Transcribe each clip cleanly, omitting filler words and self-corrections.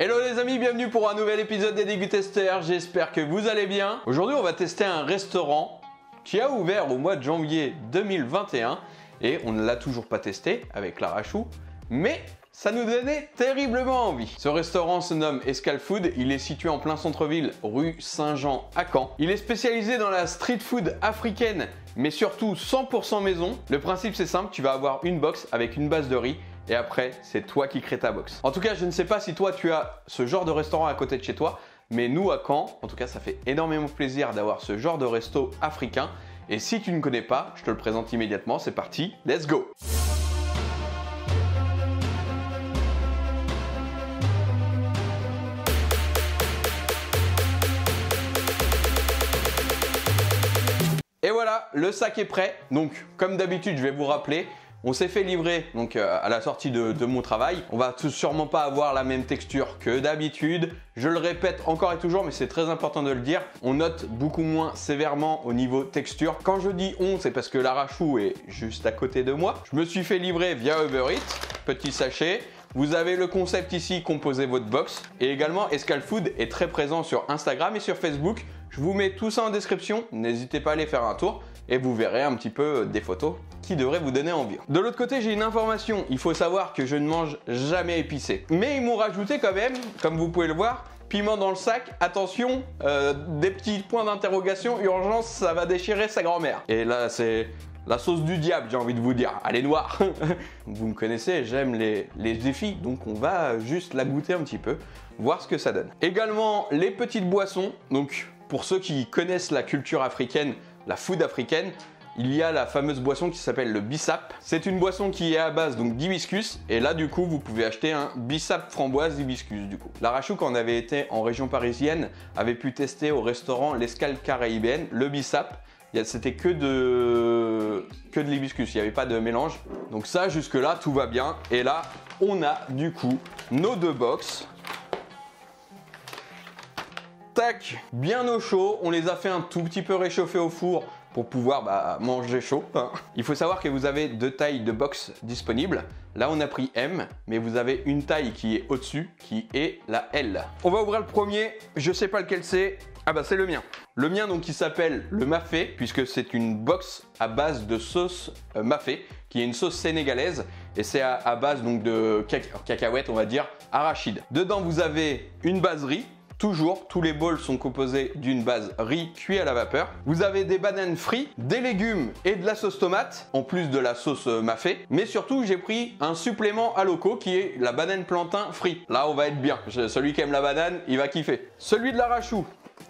Hello les amis, bienvenue pour un nouvel épisode des Dégusteurs, j'espère que vous allez bien. Aujourd'hui on va tester un restaurant qui a ouvert au mois de janvier 2021 et on ne l'a toujours pas testé avec Lara Chou, mais ça nous donnait terriblement envie. Ce restaurant se nomme Escale Food, il est situé en plein centre-ville, rue Saint-Jean à Caen. Il est spécialisé dans la street food africaine, mais surtout 100% maison. Le principe c'est simple, tu vas avoir une box avec une base de riz. Et après, c'est toi qui crée ta box. En tout cas, je ne sais pas si toi, tu as ce genre de restaurant à côté de chez toi, mais nous, à Caen, en tout cas, ça fait énormément plaisir d'avoir ce genre de resto africain. Et si tu ne connais pas, je te le présente immédiatement. C'est parti, let's go! Et voilà, le sac est prêt. Donc, comme d'habitude, je vais vous rappeler. On s'est fait livrer donc à la sortie de mon travail. On va sûrement pas avoir la même texture que d'habitude. Je le répète encore et toujours, mais c'est très important de le dire. On note beaucoup moins sévèrement au niveau texture. Quand je dis on, c'est parce que Lara Chou est juste à côté de moi. Je me suis fait livrer via Uber Eats, petit sachet. Vous avez le concept ici, composez votre box. Et également, Escale Food est très présent sur Instagram et sur Facebook. Je vous mets tout ça en description. N'hésitez pas à aller faire un tour et vous verrez un petit peu des photos qui devraient vous donner envie. De l'autre côté, j'ai une information. Il faut savoir que je ne mange jamais épicé. Mais ils m'ont rajouté quand même, comme vous pouvez le voir, piment dans le sac. Attention, des petits points d'interrogation. Urgence, ça va déchirer sa grand-mère. Et là, c'est la sauce du diable, j'ai envie de vous dire. Elle est noire. Vous me connaissez, j'aime les défis. Donc, on va juste la goûter un petit peu, voir ce que ça donne. Également, les petites boissons. Donc, pour ceux qui connaissent la culture africaine, la food africaine, il y a la fameuse boisson qui s'appelle le bissap. C'est une boisson qui est à base donc d'hibiscus et là du coup vous pouvez acheter un bissap framboise d'hibiscus du coup. Lara Chou, quand on avait été en région parisienne, avait pu tester au restaurant l'Escale Caribéenne le bissap. C'était que de l'hibiscus, il n'y avait pas de mélange. Donc ça jusque là tout va bien et là on a du coup nos deux box. Tac, bien au chaud, on les a fait un tout petit peu réchauffer au four pour pouvoir manger chaud. Il faut savoir que vous avez deux tailles de box disponibles. Là, on a pris M, mais vous avez une taille qui est au-dessus, qui est la L. On va ouvrir le premier, je sais pas lequel c'est. Ah bah c'est le mien. Le mien donc qui s'appelle le mafé, puisque c'est une box à base de sauce mafé, qui est une sauce sénégalaise, et c'est à base donc de cacahuètes, on va dire, arachides. Dedans, vous avez une base riz. Toujours, tous les bols sont composés d'une base riz cuit à la vapeur. Vous avez des bananes frites, des légumes et de la sauce tomate, en plus de la sauce mafé. Mais surtout, j'ai pris un supplément à loco qui est la banane plantain frite. Là, on va être bien. Celui qui aime la banane, il va kiffer. Celui de Lara Chou,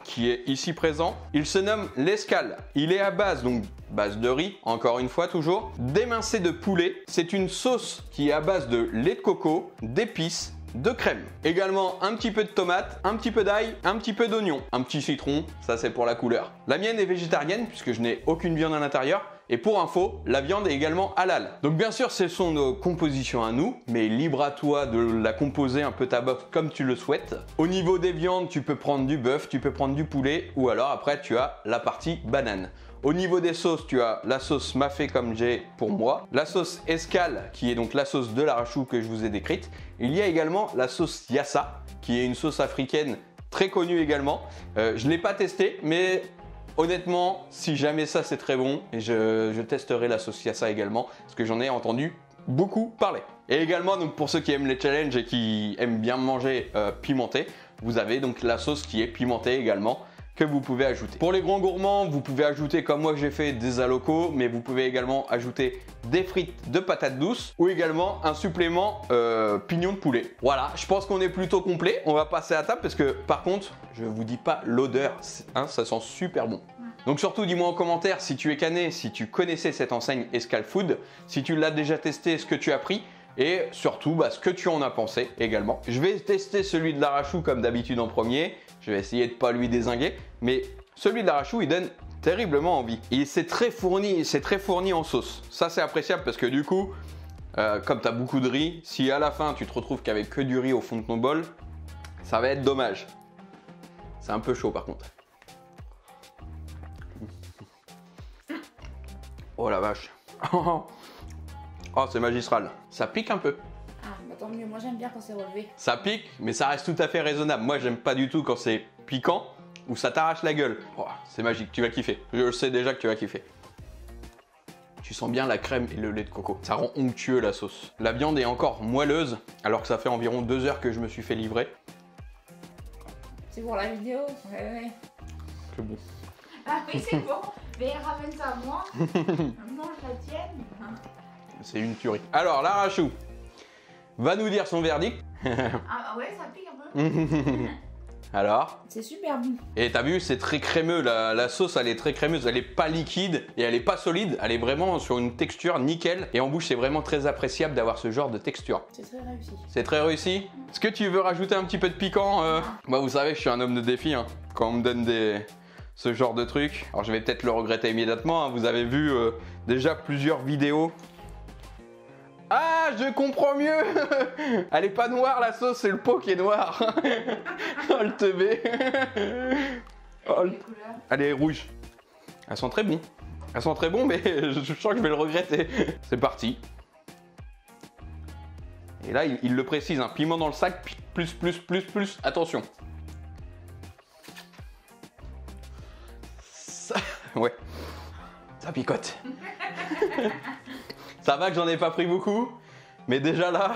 qui est ici présent, il se nomme l'Escale. Il est à base, donc base de riz, encore une fois toujours, d'émincé de poulet. C'est une sauce qui est à base de lait de coco, d'épices, de crème. Également un petit peu de tomate, un petit peu d'ail, un petit peu d'oignon, un petit citron, ça c'est pour la couleur. La mienne est végétarienne puisque je n'ai aucune viande à l'intérieur. Et pour info, la viande est également halal. Donc bien sûr, ce sont nos compositions à nous, mais libre à toi de la composer un peu ta box comme tu le souhaites. Au niveau des viandes, tu peux prendre du bœuf, tu peux prendre du poulet, ou alors après tu as la partie banane. Au niveau des sauces, tu as la sauce mafé comme j'ai pour moi, la sauce Escale qui est donc la sauce de Lara Chou que je vous ai décrite. Il y a également la sauce Yassa qui est une sauce africaine très connue également. Je ne l'ai pas testée, mais honnêtement, si jamais ça c'est très bon, et je testerai la sauce Yassa également parce que j'en ai entendu beaucoup parler. Et également donc pour ceux qui aiment les challenges et qui aiment bien manger pimenté, vous avez donc la sauce qui est pimentée également, que vous pouvez ajouter. Pour les grands gourmands, vous pouvez ajouter comme moi j'ai fait des alocos, mais vous pouvez également ajouter des frites de patates douces ou également un supplément pignon de poulet. Voilà, je pense qu'on est plutôt complet. On va passer à table parce que par contre, je vous dis pas l'odeur, hein, ça sent super bon. Donc surtout dis-moi en commentaire si tu es cané, si tu connaissais cette enseigne Escale Food, si tu l'as déjà testé, ce que tu as pris. Et surtout, ce que tu en as pensé également. Je vais tester celui de Lara Chou comme d'habitude en premier. Je vais essayer de pas lui dézinguer. Mais celui de Lara Chou, il donne terriblement envie. Et c'est très fourni en sauce. Ça, c'est appréciable parce que du coup, comme tu as beaucoup de riz, si à la fin, tu te retrouves qu'avec que du riz au fond de ton bol, ça va être dommage. C'est un peu chaud par contre. Oh la vache. Oh, c'est magistral. Ça pique un peu. Bah, tant mieux, moi j'aime bien quand c'est relevé. Ça pique, mais ça reste tout à fait raisonnable. Moi, j'aime pas du tout quand c'est piquant ou ça t'arrache la gueule. Oh, c'est magique, tu vas kiffer. Je sais déjà que tu vas kiffer. Tu sens bien la crème et le lait de coco. Ça rend onctueux la sauce. La viande est encore moelleuse, alors que ça fait environ 2 heures que je me suis fait livrer. C'est pour la vidéo. Ouais. C'est bon. Ah oui, c'est bon. Mais ramène ça à moi. Mange la tienne. C'est une tuerie. Alors, la Rachou va nous dire son verdict. Ah ouais, ça pique un peu. Alors? C'est super bon. Et t'as vu, c'est très crémeux, la sauce elle est très crémeuse, elle est pas liquide et elle est pas solide, elle est vraiment sur une texture nickel et en bouche c'est vraiment très appréciable d'avoir ce genre de texture. C'est très réussi. C'est très réussi. Est-ce que tu veux rajouter un petit peu de piquant Moi vous savez, je suis un homme de défi, hein. Quand on me donne ce genre de trucs. Alors je vais peut-être le regretter immédiatement, hein. Vous avez vu déjà plusieurs vidéos. Ah, je comprends mieux. Elle est pas noire la sauce, c'est le pot qui est noir. Oh le teubé. Oh, Les couleurs. elle est rouge. Elles sont très bon. Elles sont très bons, mais je sens que je vais le regretter. C'est parti. Et là, il le précise, hein, piment dans le sac, plus. Attention. Ça, ouais. Ça picote. Ça va que j'en ai pas pris beaucoup, mais déjà là...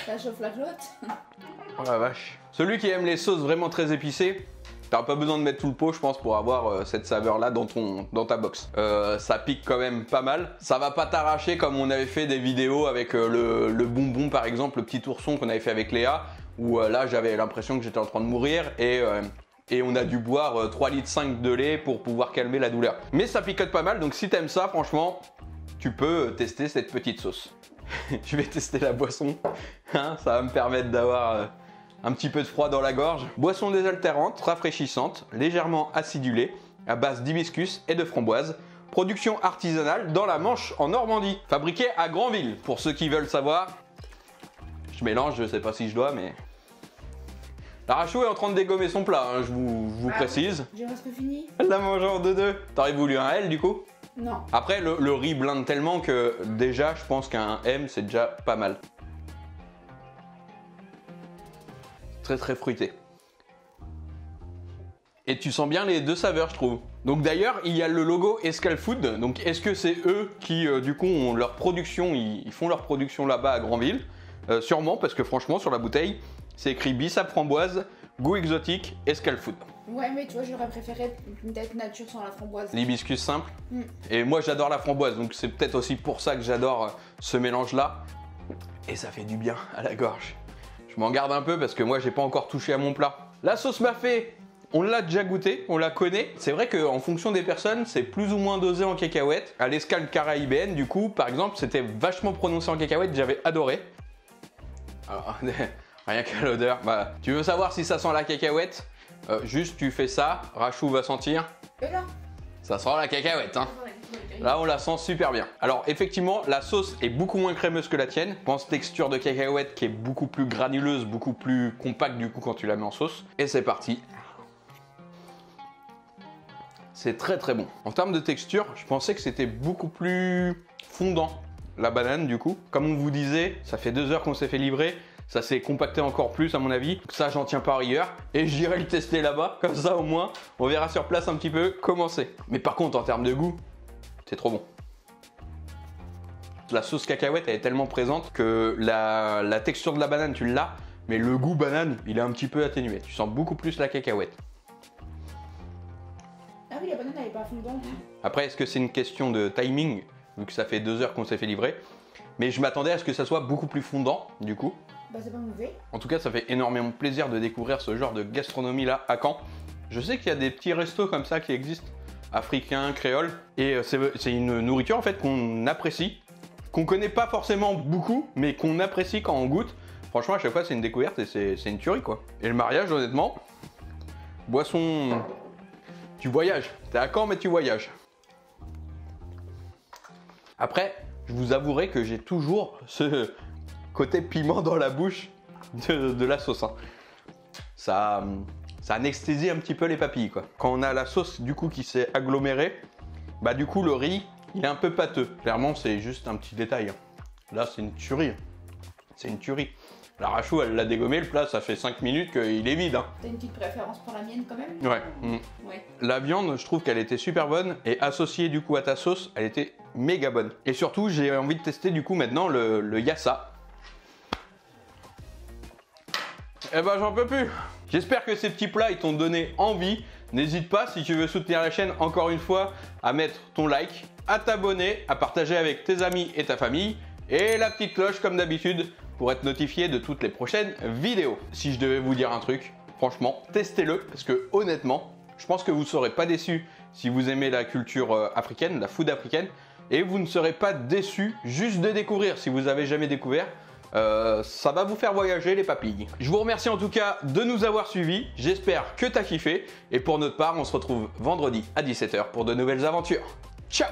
Ça chauffe la flotte. Oh la vache. Celui qui aime les sauces vraiment très épicées, t'as pas besoin de mettre tout le pot, je pense, pour avoir cette saveur-là dans ta box. Ça pique quand même pas mal. Ça va pas t'arracher comme on avait fait des vidéos avec le bonbon, par exemple, le petit ourson qu'on avait fait avec Léa, où là, j'avais l'impression que j'étais en train de mourir et on a dû boire 3,5 litres de lait pour pouvoir calmer la douleur. Mais ça picote pas mal, donc si t'aimes ça, franchement, tu peux tester cette petite sauce. Je vais tester la boisson, hein, ça va me permettre d'avoir un petit peu de froid dans la gorge. Boisson désaltérante, rafraîchissante, légèrement acidulée, à base d'hibiscus et de framboise. Production artisanale dans la Manche en Normandie. Fabriquée à Granville, pour ceux qui veulent savoir. Je mélange, je sais pas si je dois, mais... La Rachou est en train de dégommer son plat, hein, je vous précise. J'ai presque fini. Elle l'a mangé en 2-2. T'aurais voulu un L du coup? Non. Après, le riz blinde tellement que déjà, je pense qu'un M, c'est déjà pas mal. Très fruité. Et tu sens bien les deux saveurs, je trouve. Donc d'ailleurs, il y a le logo Escal Food. Donc est-ce que c'est eux qui, du coup, ont leur production, ils font leur production là-bas à Granville? Sûrement, parce que franchement, sur la bouteille, c'est écrit bissap framboise, goût exotique, Escal Food. Ouais, mais tu vois, j'aurais préféré une tête nature sans la framboise. L'hibiscus simple. Et moi, j'adore la framboise, donc c'est peut-être aussi pour ça que j'adore ce mélange-là. Et ça fait du bien à la gorge. Je m'en garde un peu parce que moi, j'ai pas encore touché à mon plat. La sauce mafé, on l'a déjà goûté, on la connaît. C'est vrai qu'en fonction des personnes, c'est plus ou moins dosé en cacahuètes. À l'escale caraïbéenne, du coup, par exemple, c'était vachement prononcé en cacahuètes, j'avais adoré. Alors, rien qu'à l'odeur. Bah, tu veux savoir si ça sent la cacahuète? Juste tu fais ça, Rachou va sentir. Et là, Ça sent la cacahuète, hein. Là, on la sent super bien. Alors, effectivement, la sauce est beaucoup moins crémeuse que la tienne. Je pense texture de cacahuète qui est beaucoup plus granuleuse, beaucoup plus compacte du coup quand tu la mets en sauce. Et c'est parti. C'est très bon. En termes de texture, je pensais que c'était beaucoup plus fondant, la banane du coup. Comme on vous disait, ça fait 2 heures qu'on s'est fait livrer. Ça s'est compacté encore plus à mon avis. Ça, j'en tiens pas rigueur. Et j'irai le tester là-bas. Comme ça, au moins, on verra sur place un petit peu comment c'est. Mais par contre, en termes de goût, c'est trop bon. La sauce cacahuète, elle est tellement présente que la texture de la banane, tu l'as. Mais le goût banane, il est un petit peu atténué. Tu sens beaucoup plus la cacahuète. ah oui, la banane, elle est pas fondante. Après, est-ce que c'est une question de timing, vu que ça fait 2 heures qu'on s'est fait livrer? Mais je m'attendais à ce que ça soit beaucoup plus fondant, du coup. Bah, c'est pas mauvais. En tout cas, ça fait énormément plaisir de découvrir ce genre de gastronomie là à Caen. Je sais qu'il y a des petits restos comme ça qui existent, africains, créoles, et c'est une nourriture en fait qu'on apprécie, qu'on connaît pas forcément beaucoup, mais qu'on apprécie quand on goûte. Franchement, à chaque fois, c'est une découverte et c'est une tuerie quoi. Et le mariage, honnêtement, boisson, tu voyages. T'es à Caen, mais tu voyages. Après, je vous avouerai que j'ai toujours ce côté piment dans la bouche de la sauce. Hein. Ça anesthésie un petit peu les papilles quoi. Quand on a la sauce du coup qui s'est agglomérée, bah du coup le riz il est un peu pâteux. Clairement c'est juste un petit détail. Hein. Là, c'est une tuerie. C'est une tuerie. La Rachou, elle l'a dégommé, le plat, ça fait 5 minutes qu'il est vide. Hein. T'as une petite préférence pour la mienne quand même? Ouais. Ouais. La viande, je trouve qu'elle était super bonne et associée du coup à ta sauce, elle était méga bonne. Et surtout, j'ai envie de tester du coup maintenant le yassa. Eh ben, j'en peux plus. J'espère que ces petits plats, ils t'ont donné envie. N'hésite pas, si tu veux soutenir la chaîne, encore une fois, à mettre ton like, à t'abonner, à partager avec tes amis et ta famille, et la petite cloche comme d'habitude pour être notifié de toutes les prochaines vidéos. Si je devais vous dire un truc, franchement, testez-le, parce que honnêtement, je pense que vous ne serez pas déçus si vous aimez la culture africaine, la food africaine, et vous ne serez pas déçus juste de découvrir. Si vous n'avez jamais découvert, ça va vous faire voyager les papilles. Je vous remercie en tout cas de nous avoir suivis, j'espère que tu as kiffé, et pour notre part, on se retrouve vendredi à 17 h pour de nouvelles aventures. Ciao!